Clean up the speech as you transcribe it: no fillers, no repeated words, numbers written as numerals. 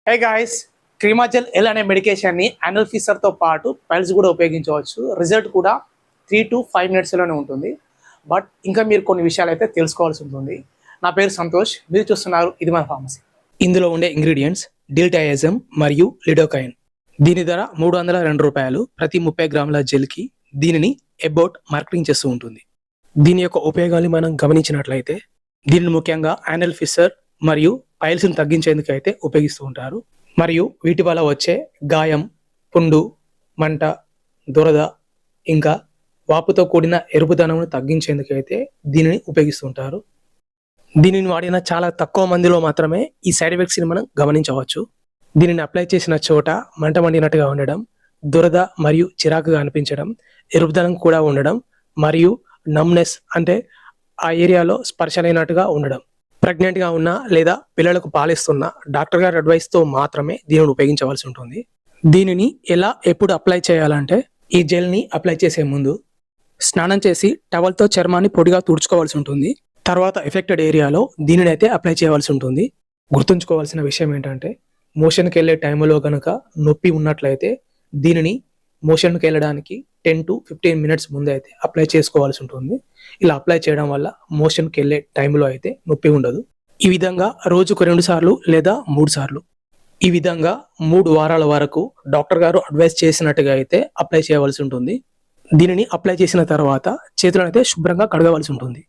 Hey guys, క్రీమాజెల్ L అనే మెడికేషన్ని యాన్యుల్ ఫీసర్తో పాటు piles కూడా ఉపయోగించవచ్చు. రిజల్ట్ కూడా 3 to 5 మినిట్స్లోనే ఉంటుంది. బట్ ఇంకా మీరు కొన్ని విషయాలు అయితే తెలుసుకోవాల్సి ఉంటుంది. నా పేరు సంతోష్, మీరు చూస్తున్నారు ఇది మన ఫార్మసీ. ఇందులో ఉండే ఇంగ్రీడియంట్స్ డిల్టాయజమ్ మరియు లిడోకైన్. దీని ధర $302 ప్రతి 30 గ్రాముల జెల్కి. దీనిని అబౌట్ మార్కెటింగ్ చేస్తూ ఉంటుంది. దీని యొక్క ఉపయోగాలు మనం గమనించినట్లయితే దీనిని ముఖ్యంగా యాన్యుల్ ఫిషర్ మరియు పైల్స్ని తగ్గించేందుకు అయితే ఉపయోగిస్తూ ఉంటారు. మరియు వీటి వల్ల వచ్చే గాయం, పుండు, మంట, దురద ఇంకా వాపుతో కూడిన ఎరుపుదనంను తగ్గించేందుకు అయితే దీనిని ఉపయోగిస్తుంటారు. దీనిని వాడిన చాలా తక్కువ మందిలో మాత్రమే ఈ సైడ్ ఎఫెక్ట్స్ని మనం గమనించవచ్చు. దీనిని అప్లై చేసిన చోట మంట మండినట్టుగా ఉండడం, దురద మరియు చిరాకుగా అనిపించడం, ఎరుపుదనం కూడా ఉండడం మరియు నమ్నెస్ అంటే ఆ ఏరియాలో స్పర్శలైనట్టుగా ఉండడం. ప్రెగ్నెంట్గా ఉన్న లేదా పిల్లలకు పాలిస్తున్న డాక్టర్ గారి అడ్వైస్తో మాత్రమే దీనిని ఉపయోగించవలసి ఉంటుంది. దీనిని ఎలా ఎప్పుడు అప్లై చేయాలంటే ఈ జెల్ని అప్లై చేసే ముందు స్నానం చేసి టవల్తో చర్మాన్ని పొడిగా తుడుచుకోవాల్సి ఉంటుంది. తర్వాత ఎఫెక్టెడ్ ఏరియాలో దీనిని అయితే అప్లై చేయవలసి ఉంటుంది. గుర్తుంచుకోవాల్సిన విషయం ఏంటంటే మోషన్కి వెళ్ళే టైంలో కనుక నొప్పి ఉన్నట్లయితే దీనిని మోషన్కి వెళ్ళడానికి 10 to 15 మినిట్స్ ముందే అయితే అప్లై చేసుకోవాల్సి ఉంటుంది. ఇలా అప్లై చేయడం వల్ల మోషన్కి వెళ్ళే టైంలో అయితే నొప్పి ఉండదు. ఈ విధంగా రోజుకు 2 సార్లు లేదా 3 సార్లు ఈ విధంగా 3 వారాల వరకు డాక్టర్ గారు అడ్వైస్ చేసినట్టుగా అయితే అప్లై చేయవలసి ఉంటుంది. దీనిని అప్లై చేసిన తర్వాత చేతులను అయితే శుభ్రంగా కడగవలసి ఉంటుంది.